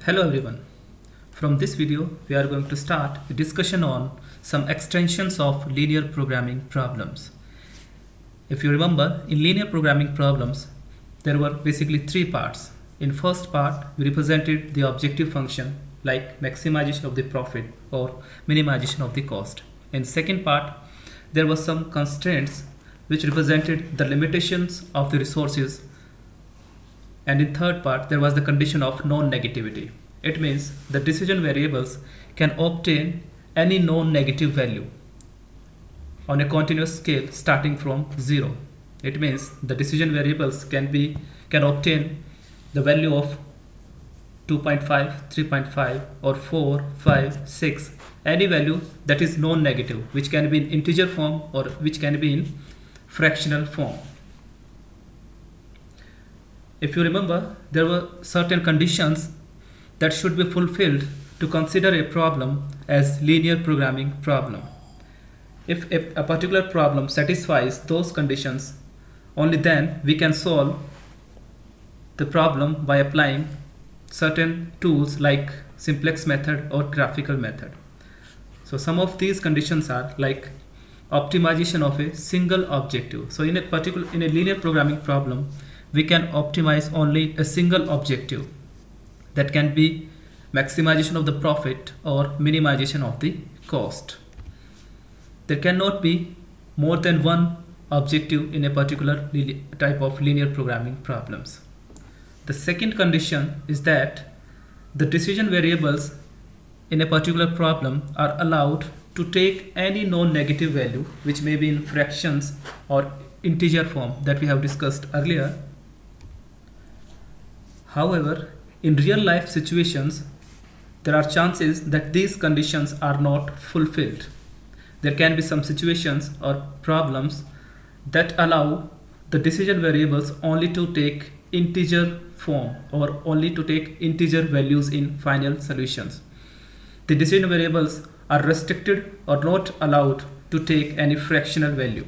Hello everyone. From this video, we are going to start a discussion on some extensions of linear programming problems. If you remember, in linear programming problems, there were basically three parts. In first part, we represented the objective function like maximization of the profit or minimization of the cost. In second part, there were some constraints which represented the limitations of the resources, and in third part there was the condition of non-negativity. It means the decision variables can obtain any non-negative value on a continuous scale starting from 0. It means the decision variables can obtain the value of 2.5, 3.5 or 4, 5, 6, any value that is non-negative, which can be in integer form or which can be in fractional form. If you remember, there were certain conditions that should be fulfilled to consider a problem as linear programming problem. If a particular problem satisfies those conditions, only then we can solve the problem by applying certain tools like simplex method or graphical method. So some of these conditions are like optimization of a single objective. So in a linear programming problem, we can optimize only a single objective, that can be maximization of the profit or minimization of the cost. There cannot be more than one objective in a particular type of linear programming problems. The second condition is that the decision variables in a particular problem are allowed to take any non-negative value, which may be in fractions or integer form that we have discussed earlier. However, in real life situations, there are chances that these conditions are not fulfilled. There can be some situations or problems that allow the decision variables only to take integer form or only to take integer values in final solutions. The decision variables are restricted or not allowed to take any fractional value.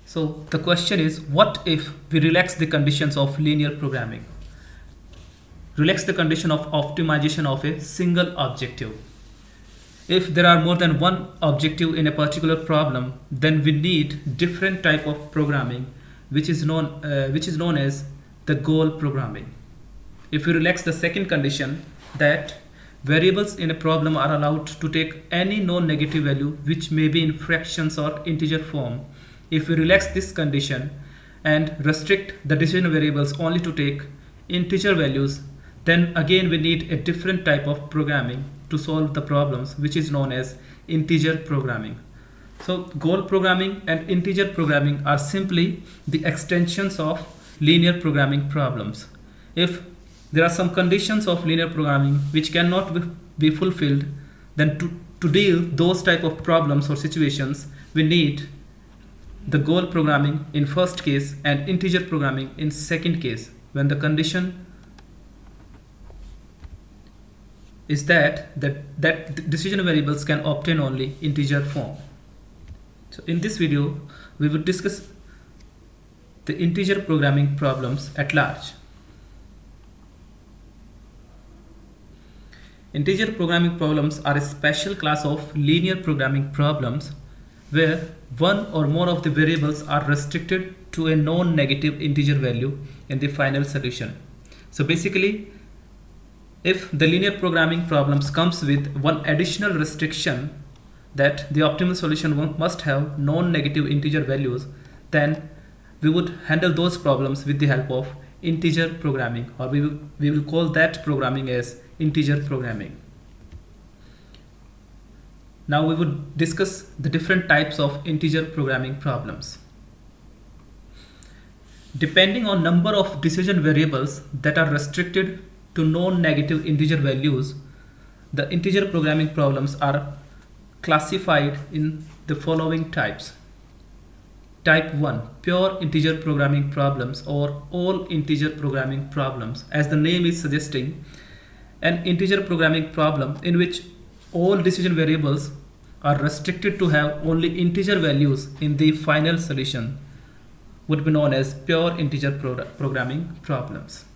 So the question is, what if we relax the conditions of linear programming? Relax the condition of optimization of a single objective. If there are more than one objective in a particular problem, then we need different type of programming, which is known as the goal programming. If we relax the second condition, that variables in a problem are allowed to take any non-negative value, which may be in fractions or integer form. If we relax this condition and restrict the decision variables only to take integer values, then again we need a different type of programming to solve the problems, which is known as integer programming. So goal programming and integer programming are simply the extensions of linear programming problems. If there are some conditions of linear programming which cannot be fulfilled, then to deal those type of problems or situations, we need the goal programming in first case and integer programming in second case, when the condition is that decision variables can obtain only integer form. So in this video, we will discuss the integer programming problems at large. Integer programming problems are a special class of linear programming problems where one or more of the variables are restricted to a non-negative integer value in the final solution. So basically, if the linear programming problems comes with one additional restriction, that the optimal solution must have non-negative integer values, then we would handle those problems with the help of integer programming, or we will call that programming as integer programming. Now we would discuss the different types of integer programming problems. Depending on number of decision variables that are restricted to non-negative integer values, the integer programming problems are classified in the following types. Type 1, pure integer programming problems or all integer programming problems. As the name is suggesting, an integer programming problem in which all decision variables are restricted to have only integer values in the final solution would be known as pure integer programming problems.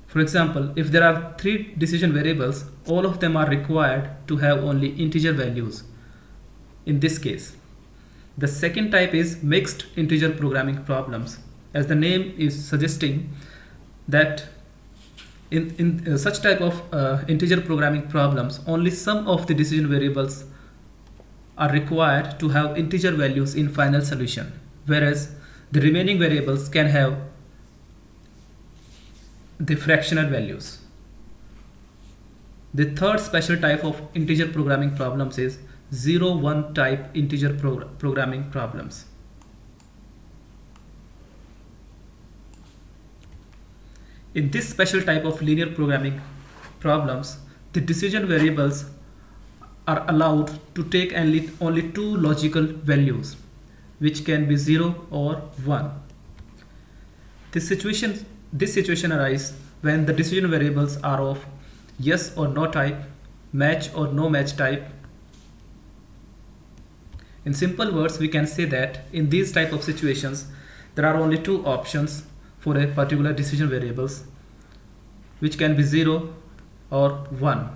For example, if there are three decision variables, all of them are required to have only integer values. In this case, the second type is mixed integer programming problems. As the name is suggesting that in such type of integer programming problems, only some of the decision variables are required to have integer values in final solution, whereas the remaining variables can have the fractional values. The third special type of integer programming problems is 0-1 type integer programming problems. In this special type of linear programming problems, the decision variables are allowed to take only two logical values, which can be 0 or 1. This situation arises when the decision variables are of yes or no type, match or no match type. In simple words, we can say that in these type of situations, there are only two options for a particular decision variables, which can be 0 or 1.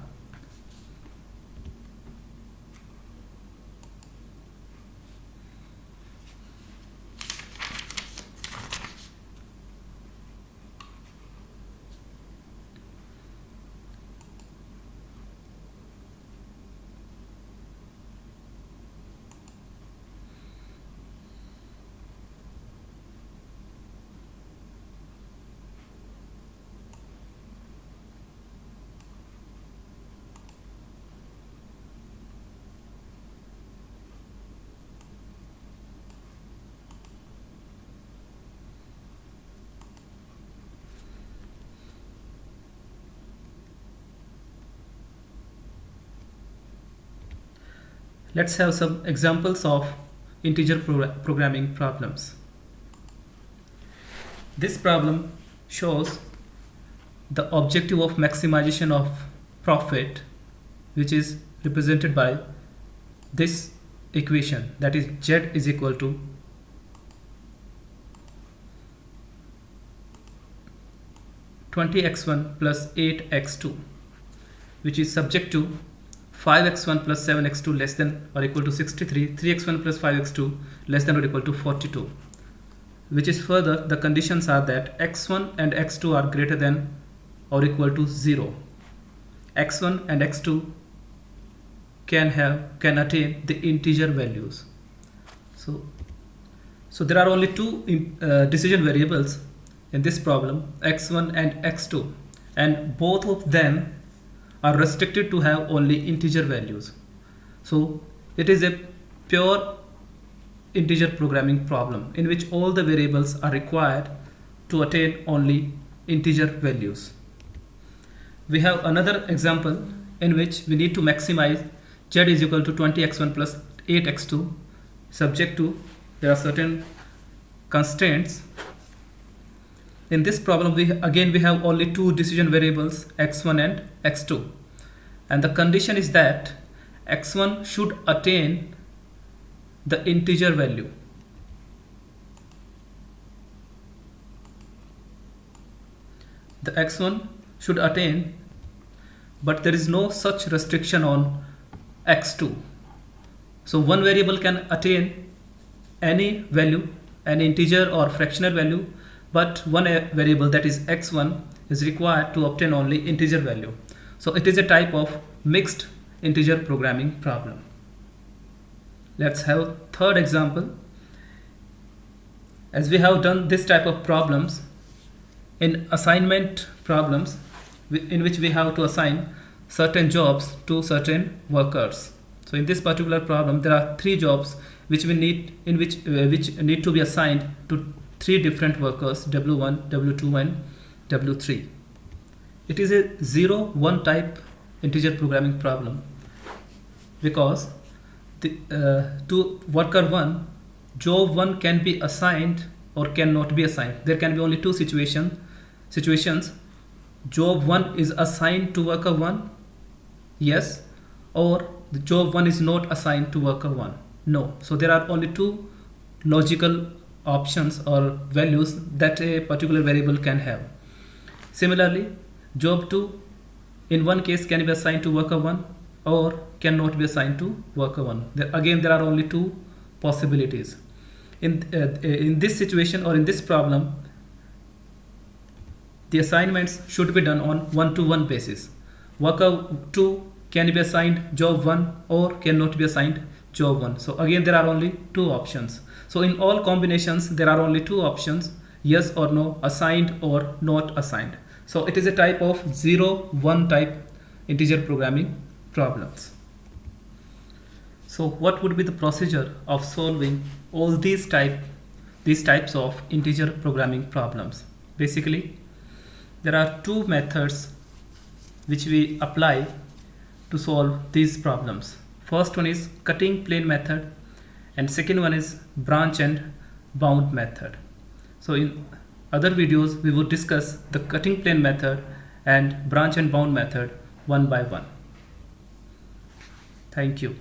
Let's have some examples of integer programming problems. This problem shows the objective of maximization of profit, which is represented by this equation, that is z is equal to 20x1 plus 8x2, which is subject to 5x1 plus 7x2 less than or equal to 63, 3x1 plus 5x2 less than or equal to 42, which is further the conditions are that x1 and x2 are greater than or equal to 0. x1 and x2 can attain the integer values. So there are only two decision variables in this problem, x1 and x2, and both of them are restricted to have only integer values. So it is a pure integer programming problem in which all the variables are required to attain only integer values. We have another example in which we need to maximize z is equal to 20x1 plus 8x2 subject to there are certain constraints. In this problem, we have only two decision variables, x1 and x2, and the condition is that x1 should attain the integer value. The x1 should attain, but there is no such restriction on x2. So one variable can attain any value, an integer or fractional value, but one variable, that is x1, is required to obtain only integer value. So it is a type of mixed integer programming problem. Let's have third example. As we have done this type of problems in assignment problems, in which we have to assign certain jobs to certain workers. So in this particular problem, there are three jobs which need to be assigned to three different workers, W1, W2 and W3. It is a 0-1 type integer programming problem because to worker 1, job 1 can be assigned or cannot be assigned. There can be only two situations. Job 1 is assigned to worker 1, yes, or the job 1 is not assigned to worker 1, no. So there are only two logical options or values that a particular variable can have. Similarly, Job 2, in one case can be assigned to worker 1 or cannot be assigned to worker 1. Again, there are only two possibilities. In this situation or in this problem, the assignments should be done on one-to-one basis. Worker 2 can be assigned job 1 or cannot be assigned job 1. So again, there are only two options. So in all combinations, there are only two options, yes or no, assigned or not assigned. So it is a type of 0-1 type integer programming problems. So what would be the procedure of solving all these types of integer programming problems? Basically, there are two methods which we apply to solve these problems. First one is cutting plain method and second one is branch and bound method. So in other videos we would discuss the cutting plain method and branch and bound method one by one. Thank you.